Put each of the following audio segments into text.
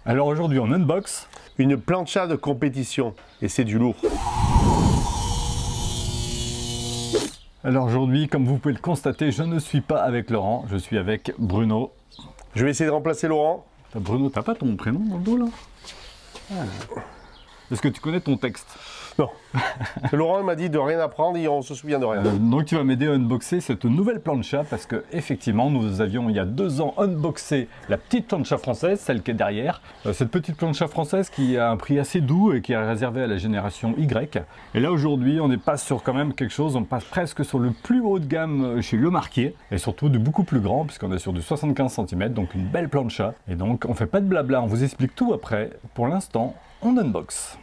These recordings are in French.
Alors aujourd'hui on unbox une plancha de compétition et c'est du lourd. Alors aujourd'hui, comme vous pouvez le constater, je ne suis pas avec Laurent, je suis avec Bruno. Je vais essayer de remplacer Laurent. Bruno, t'as pas ton prénom dans le dos là? Est-ce que tu connais ton texte? Non. Laurent il m'a dit de rien apprendre et on se souvient de rien. Donc tu vas m'aider à unboxer cette nouvelle plancha parce que effectivement nous avions il y a 2 ans unboxé la petite plancha française, celle qui est derrière. Cette petite plancha française qui a un prix assez doux et qui est réservée à la génération Y. Et là aujourd'hui on passe sur quand même quelque chose, on passe presque sur le plus haut de gamme chez Le Marquier et surtout du beaucoup plus grand puisqu'on est sur du 75 cm, donc une belle plancha. Et donc on fait pas de blabla, on vous explique tout après. Pour l'instant on unbox.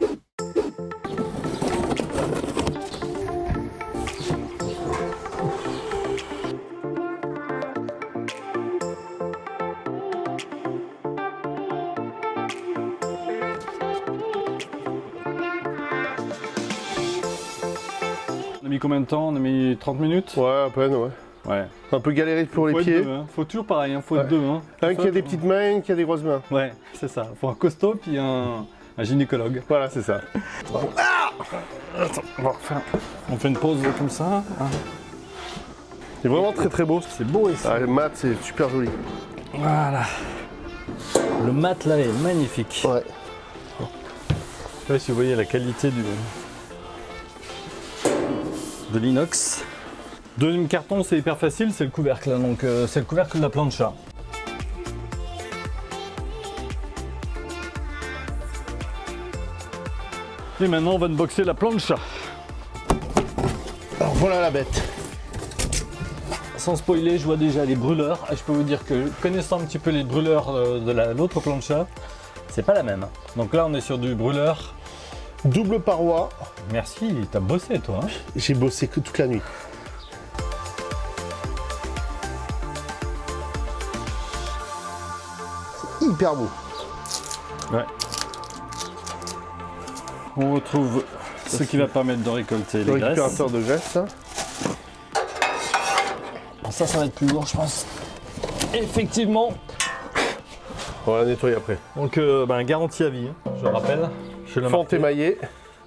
On a mis combien de temps? On a mis 30 minutes? Ouais, à peine, ouais. Ouais. Un peu galéré pour les pieds. Deux, hein. Faut toujours pareil, faut être deux. Hein. Un qui a des petites mains, un qui a des grosses mains. Ouais, c'est ça. Faut un costaud puis un gynécologue. Voilà, c'est ça. Attends, on fait une pause comme ça. Hein. C'est vraiment très très beau. C'est beau ici. Ah, le mat, c'est super joli. Voilà. Le mat là est magnifique. Ouais. Je sais pas si vous voyez la qualité de l'inox. Deuxième carton, c'est hyper facile, c'est le couvercle. Là. Donc c'est le couvercle de la plancha. Et maintenant on va unboxer la plancha. Alors voilà la bête. Sans spoiler, je vois déjà les brûleurs. Je peux vous dire que connaissant un petit peu les brûleurs de l'autre plancha, c'est pas la même. Donc là on est sur du brûleur double paroi. Merci, t'as bossé toi. Hein. J'ai bossé que toute la nuit. C'est hyper beau. Ouais. On retrouve ce qui va permettre de récolter les graisses. Récupérateur de graisse. Hein. Ça va être plus lourd, je pense. Effectivement. On va la nettoyer après. Donc, garantie à vie, hein, je le rappelle. Fente émaillée.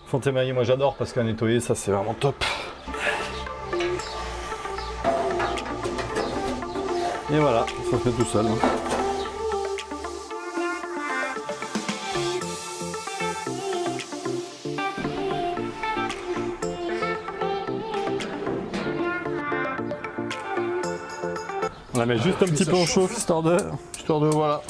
Fente émaillée, moi j'adore parce qu'à nettoyer, ça c'est vraiment top. Et voilà, ça fait tout seul. Hein. On la met juste un petit peu en chauffe, histoire de voilà.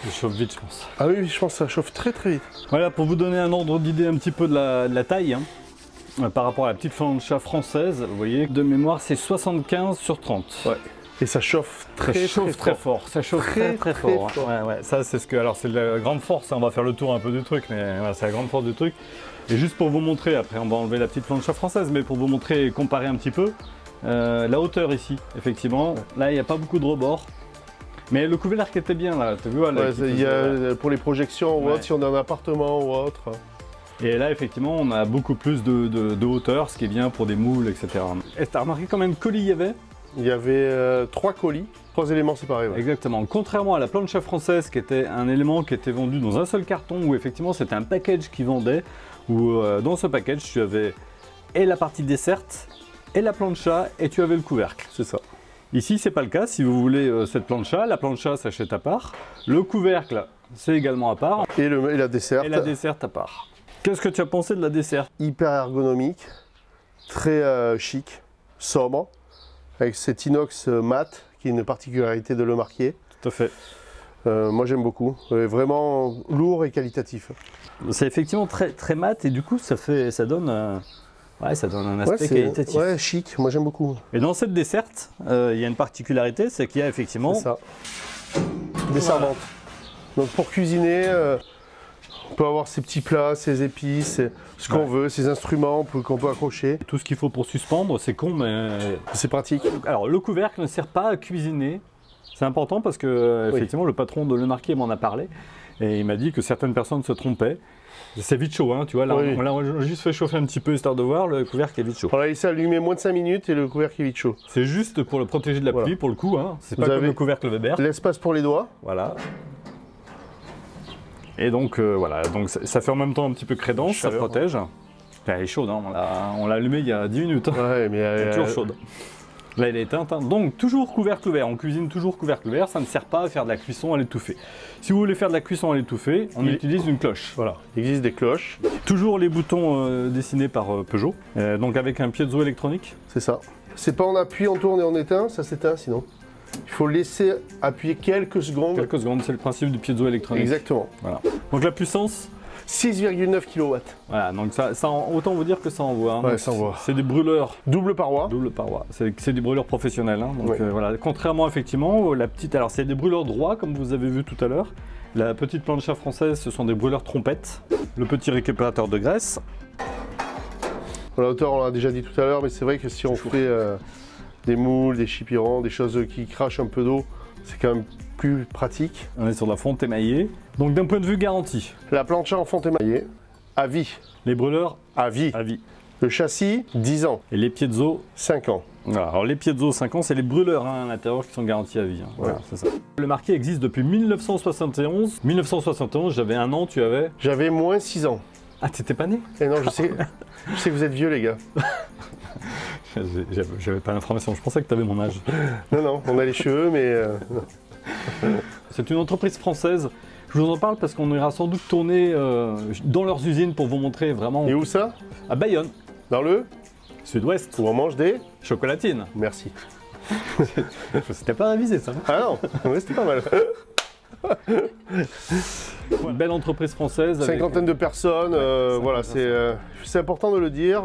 Ça chauffe vite, je pense. Ah oui, je pense que ça chauffe très très vite. Voilà, pour vous donner un ordre d'idée un petit peu de la taille, hein, par rapport à la petite plancha française, vous voyez, de mémoire, c'est 75 sur 30. Ouais. Et ça chauffe très fort. Ça chauffe très fort. Hein. Ouais, ça c'est ce que. Alors c'est la grande force, hein, on va faire le tour un peu du truc, mais voilà, c'est la grande force du truc. Et juste pour vous montrer, après on va enlever la petite plancha française, mais pour vous montrer et comparer un petit peu. La hauteur ici, effectivement, là il n'y a pas beaucoup de rebord, mais le couvercle était bien là, tu vois. Là, il y a, pour les projections ou autre, si on est en appartement ou autre. Et là effectivement on a beaucoup plus de hauteur, ce qui est bien pour des moules, etc. Et tu as remarqué combien de colis il y avait? Il y avait 3 colis, 3 éléments séparés. Ouais. Exactement, contrairement à la plancha française qui était un élément qui était vendu dans un seul carton, où effectivement c'était un package qui vendait, où dans ce package tu avais et la partie desserte, et la plancha, et tu avais le couvercle. C'est ça. Ici, c'est pas le cas. Si vous voulez cette plancha, la plancha s'achète à part. Le couvercle, c'est également à part. Et la desserte. Et la desserte à part. Qu'est-ce que tu as pensé de la desserte? Hyper ergonomique, très chic, sobre, avec cet inox mat, qui est une particularité de Le Marquier. Tout à fait. Moi, j'aime beaucoup. Vraiment lourd et qualitatif. C'est effectivement très mat, et du coup, ça donne... Ouais, ça donne un aspect qualitatif. Ouais, chic, moi j'aime beaucoup. Et dans cette desserte, il y a une particularité, c'est qu'il y a effectivement... C'est ça. Descendante. Voilà. Donc pour cuisiner, on peut avoir ses petits plats, ses épices, ce qu'on veut, ses instruments qu'on peut accrocher. Tout ce qu'il faut pour suspendre, c'est con, mais... C'est pratique. Alors le couvercle ne sert pas à cuisiner. C'est important parce que, effectivement, le patron de Le Marquier m'en a parlé. Et il m'a dit que certaines personnes se trompaient. C'est vite chaud, hein, tu vois, là, on l'a juste fait chauffer un petit peu histoire de voir, le couvercle est vite chaud. Voilà, il s'est allumé moins de 5 minutes et le couvercle est vite chaud. C'est juste pour le protéger de la pluie, pour le coup, hein. C'est pas comme le couvercle Weber. L'espace pour les doigts. Voilà. Et donc voilà, donc ça fait en même temps un petit peu crédence, ça Chaleur, protège. Elle est chaude, hein. On l'a allumée il y a 10 minutes. Ouais, mais Elle est toujours chaude. Là, elle est éteinte. Hein. Donc, toujours couvercle ouvert. On cuisine toujours couvercle ouvert. Ça ne sert pas à faire de la cuisson à l'étouffée. Si vous voulez faire de la cuisson à l'étouffée, on utilise une cloche. Voilà, il existe des cloches. Toujours les boutons dessinés par Peugeot. Donc, avec un piezo électronique. C'est ça. C'est pas on appuie, on tourne et on éteint, ça s'éteint sinon. Il faut laisser appuyer quelques secondes. Quelques secondes, c'est le principe du piezo électronique. Exactement. Voilà. Donc, la puissance. 6,9 kW. Voilà, donc ça autant vous dire que ça envoie. Hein. Ouais, ça envoie. C'est des brûleurs. Double paroi. Double paroi. C'est des brûleurs professionnels. Hein. Donc Ouais. voilà. Contrairement effectivement, la petite. Alors c'est des brûleurs droits comme vous avez vu tout à l'heure. La petite plancha française, ce sont des brûleurs trompettes. Le petit récupérateur de graisse. La hauteur, on l'a déjà dit tout à l'heure, mais c'est vrai que si on fait des moules, des chipirons, des choses qui crachent un peu d'eau, c'est quand même plus pratique. On est sur la fonte émaillée. Donc d'un point de vue garantie, La plancha en fonte émaillée, à vie. les brûleurs À vie. à vie. Le châssis, 10 ans. Et les piezo. 5 ans. Voilà. Alors les piezo 5 ans, c'est les brûleurs hein, à l'intérieur qui sont garantis à vie. Hein. Voilà, c'est ça. Le marqué existe depuis 1971. 1971, j'avais 1 an, tu avais. J'avais moins 6 ans. Ah, t'étais pas né? Et non, je sais que vous êtes vieux, les gars. J'avais pas l'information, je pensais que tu avais mon âge. Non, non, on a les cheveux, mais... C'est une entreprise française. Je vous en parle parce qu'on ira sans doute tourner dans leurs usines pour vous montrer vraiment. Et où ça? À Bayonne, Dans le... sud-ouest, Où on mange des... chocolatine. Merci. C'était pas révisé ça. Ah non, ouais, c'était pas mal. Une belle entreprise française. avec- Cinquantaine de personnes, voilà, personnes. c'est important de le dire,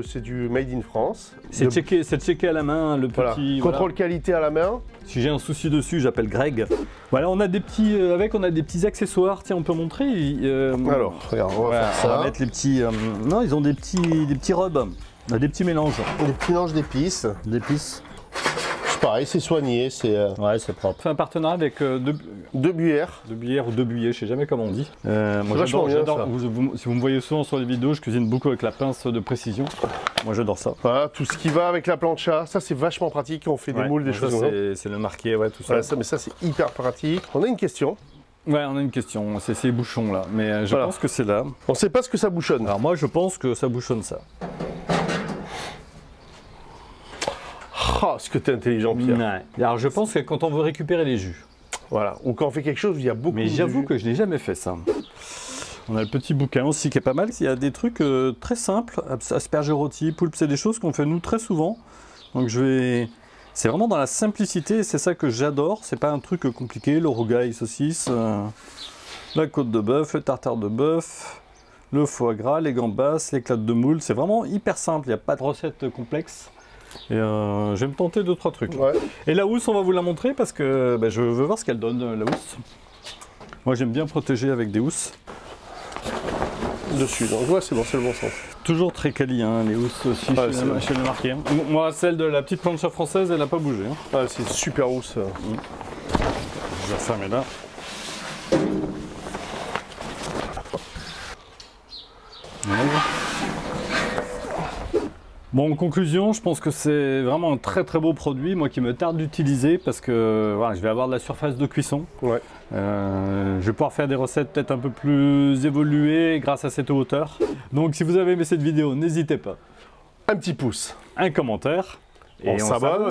c'est du made in France. C'est checké à la main, le Voilà. petit. Contrôle qualité à la main. Si j'ai un souci dessus, j'appelle Greg. Voilà, on a des petits, on a des petits accessoires. Tiens, on peut montrer. Alors, regarde, on va voilà, faire on va ça. mettre les petits. Non, ils ont des petits rubs, des petits mélanges Des petits mélanges d'épices. d'épices. C'est pareil, c'est soigné, c'est Ouais, c'est propre. C'est un partenariat avec deux bières. deux bières ou deux buillets, je sais jamais comment on dit. Moi vachement bien, j'adore. ça. Si vous me voyez souvent sur les vidéos, je cuisine beaucoup avec la pince de précision. Moi j'adore ça. Voilà, tout ce qui va avec la plancha, ça c'est vachement pratique, on fait des Ouais, moules, des donc choses ça, comme ça. c'est le marqué, ouais, tout ça. Voilà, mais ça c'est hyper pratique. On a une question, Ouais, on a une question, c'est ces bouchons là, mais je Voilà. pense que c'est là. on sait pas ce que ça bouchonne. Alors moi je pense que ça bouchonne ça. Ah, ce que t'es intelligent, Pierre. Ouais. Alors je pense que quand on veut récupérer les jus, Voilà, ou quand on fait quelque chose où il y a beaucoup mais de j'avoue jus. que je n'ai jamais fait ça. On a le petit bouquin aussi qui est pas mal. Il y a des trucs très simples, asperges rôties, poulpe, c'est des choses qu'on fait nous très souvent. Donc c'est vraiment dans la simplicité et c'est ça que j'adore. C'est pas un truc compliqué, le rougail saucisse, la côte de bœuf, le tartare de bœuf, le foie gras, les gambas, l'éclate de moule. C'est vraiment hyper simple, il n'y a pas de recette complexe. Et je vais me tenter 2-3 trucs. Ouais. Et la housse, on va vous la montrer parce que je veux voir ce qu'elle donne, la housse. Moi, j'aime bien protéger avec des housses. Dessus, donc ouais, c'est bon, c'est le bon sens. Toujours très quali, hein, les housses aussi Ouais, chez le marqué. Hein. Moi, celle de la petite plancha française, elle n'a pas bougé. Hein. Ah, c'est super rousse. Je vais refermer là. Voilà. Bon, en conclusion, je pense que c'est vraiment un très très beau produit, moi qui me tarde d'utiliser parce que voilà, je vais avoir de la surface de cuisson. Ouais. Je vais pouvoir faire des recettes peut-être un peu plus évoluées grâce à cette hauteur. Donc si vous avez aimé cette vidéo, n'hésitez pas. Un petit pouce. Un commentaire. Et On s'abonne.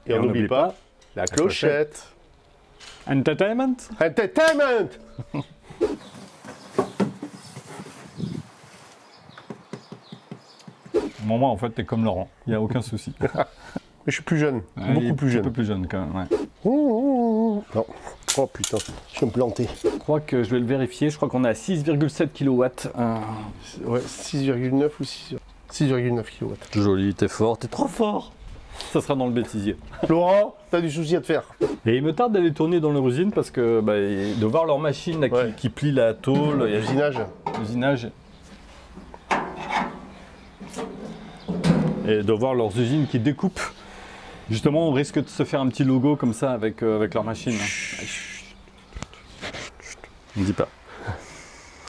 Et on n'oublie pas la clochette. Entertainment. Entertainment. Moi, en fait, t'es comme Laurent. Il n'y a aucun souci. Mais je suis plus jeune, Il est beaucoup plus Un jeune. peu plus jeune quand même, ouais. Non. Oh putain, je vais me planter. Je crois que je vais le vérifier. Je crois qu'on est à 6,7 kW. Ouais, 6,9 ou 6,9 kW. Joli, t'es fort. T'es trop fort. Ça sera dans le bêtisier. Laurent, t'as du souci à te faire. Et il me tarde d'aller tourner dans leur usine parce que de voir leur machine là, Ouais. qui plie la tôle, il y a L'usinage. l'usinage. Et de voir leurs usines qui découpent. Justement, on risque de se faire un petit logo comme ça avec leur machine. On ne dit pas.